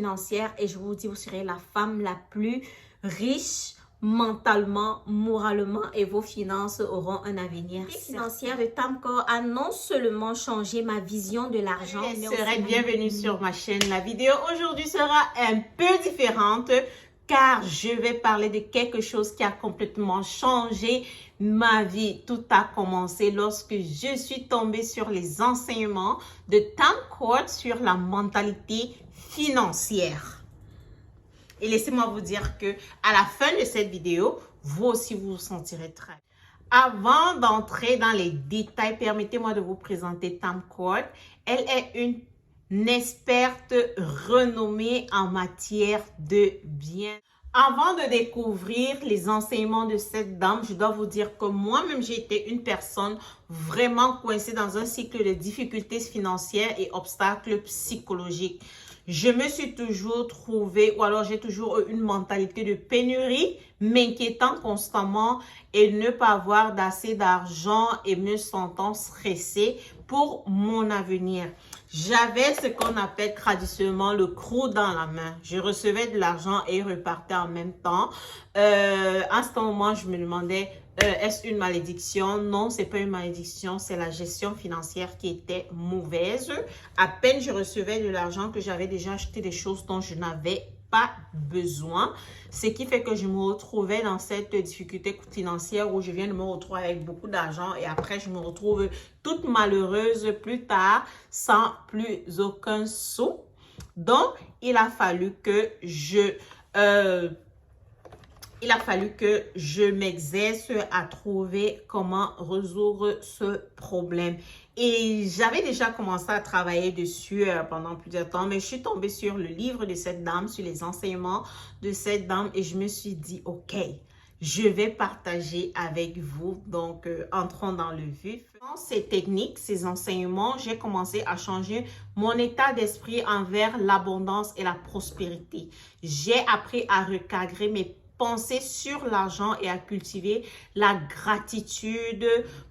financière et je vous dis, vous serez la femme la plus riche mentalement, moralement et vos finances auront un avenir. La financière de Tamcor a non seulement changé ma vision de l'argent, mais aussi bienvenue sur ma chaîne. La vidéo aujourd'hui sera un peu différente car je vais parler de quelque chose qui a complètement changé ma vie. Tout a commencé lorsque je suis tombée sur les enseignements de Tamcor sur la mentalité financière. Et laissez-moi vous dire que à la fin de cette vidéo, vous aussi vous vous sentirez très bien. Avant d'entrer dans les détails, permettez-moi de vous présenter Tamcor. Elle est une experte renommée en matière de bien. Avant de découvrir les enseignements de cette dame, je dois vous dire que moi-même, j'ai été une personne vraiment coincée dans un cycle de difficultés financières et obstacles psychologiques. Je me suis toujours trouvée, ou alors j'ai toujours eu une mentalité de pénurie, m'inquiétant constamment et ne pas avoir d'assez d'argent et me sentant stressée pour mon avenir. J'avais ce qu'on appelle traditionnellement le croc dans la main. Je recevais de l'argent et repartais en même temps. À ce moment, je me demandais, est-ce une malédiction? Non, c'est pas une malédiction, c'est la gestion financière qui était mauvaise. À peine je recevais de l'argent que j'avais déjà acheté des choses dont je n'avais pas besoin. Ce qui fait que je me retrouvais dans cette difficulté financière où je viens de me retrouver avec beaucoup d'argent et après je me retrouve toute malheureuse plus tard sans plus aucun sou. Donc, il a fallu que je m'exerce à trouver comment résoudre ce problème. Et j'avais déjà commencé à travailler dessus pendant plusieurs temps, mais je suis tombée sur le livre de cette dame, sur les enseignements de cette dame et je me suis dit, ok, je vais partager avec vous. Donc, entrons dans le vif. Dans ces techniques, ces enseignements, j'ai commencé à changer mon état d'esprit envers l'abondance et la prospérité. J'ai appris à recadrer mes penser sur l'argent et à cultiver la gratitude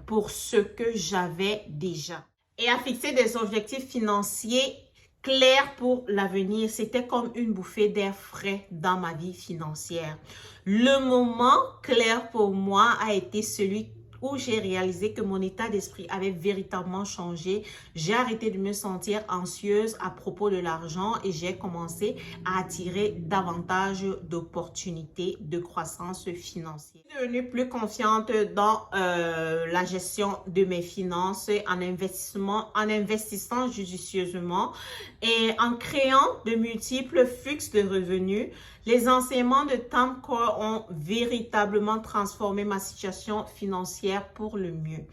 pour ce que j'avais déjà. Et à fixer des objectifs financiers clairs pour l'avenir. C'était comme une bouffée d'air frais dans ma vie financière. Le moment clair pour moi a été celui où j'ai réalisé que mon état d'esprit avait véritablement changé. J'ai arrêté de me sentir anxieuse à propos de l'argent et j'ai commencé à attirer davantage d'opportunités de croissance financière. Je suis devenue plus confiante dans la gestion de mes finances en investissant judicieusement et en créant de multiples flux de revenus. Les enseignements de Tamcor ont véritablement transformé ma situation financière pour le mieux.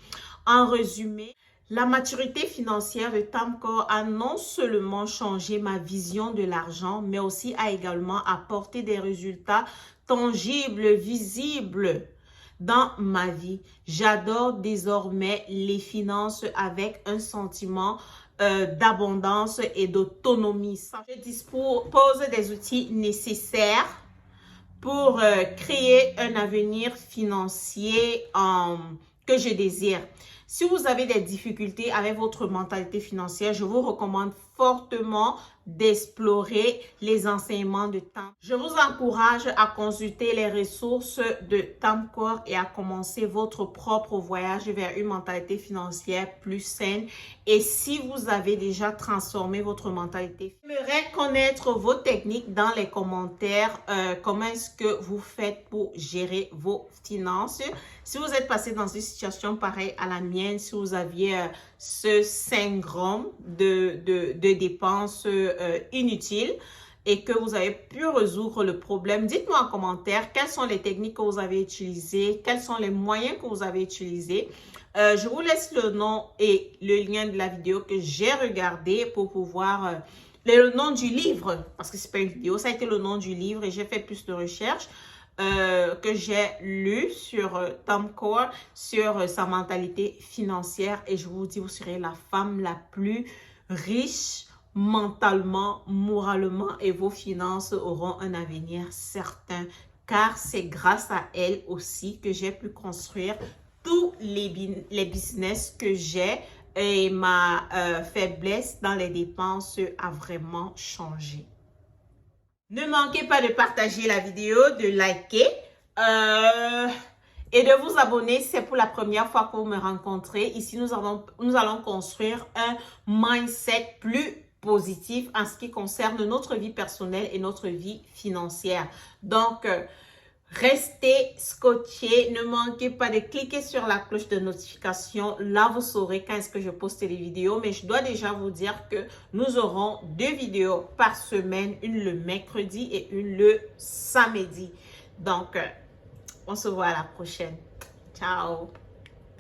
En résumé, la maturité financière de Tamcor a non seulement changé ma vision de l'argent, mais aussi a également apporté des résultats tangibles, visibles dans ma vie. J'adore désormais les finances avec un sentiment d'abondance et d'autonomie. Je dispose des outils nécessaires pour créer un avenir financier que je désire. Si vous avez des difficultés avec votre mentalité financière, je vous recommande fortement d'explorer les enseignements de Tamcor. Je vous encourage à consulter les ressources de Tamcor et à commencer votre propre voyage vers une mentalité financière plus saine. Et si vous avez déjà transformé votre mentalité, j'aimerais connaître vos techniques dans les commentaires. Comment est-ce que vous faites pour gérer vos finances? Si vous êtes passé dans une situation pareille à la mienne, si vous aviez ce syndrome de dépenses inutiles et que vous avez pu résoudre le problème, dites-moi en commentaire quelles sont les techniques que vous avez utilisées, quels sont les moyens que vous avez utilisés. Je vous laisse le nom et le lien de la vidéo que j'ai regardé pour pouvoir... le nom du livre, parce que c'est pas une vidéo, ça a été le nom du livre et j'ai fait plus de recherches. Que j'ai lu sur Tamcor, sur sa mentalité financière et je vous dis, vous serez la femme la plus riche mentalement, moralement et vos finances auront un avenir certain car c'est grâce à elle aussi que j'ai pu construire tous les business que j'ai et ma faiblesse dans les dépenses a vraiment changé. Ne manquez pas de partager la vidéo, de liker et de vous abonner. C'est pour la première fois que vous me rencontrez. Ici, nous allons construire un mindset plus positif en ce qui concerne notre vie personnelle et notre vie financière. Donc, restez scotchés. Ne manquez pas de cliquer sur la cloche de notification. Là, vous saurez quand est-ce que je poste les vidéos. Mais je dois déjà vous dire que nous aurons 2 vidéos par semaine. Une le mercredi et une le samedi. Donc, on se voit à la prochaine. Ciao!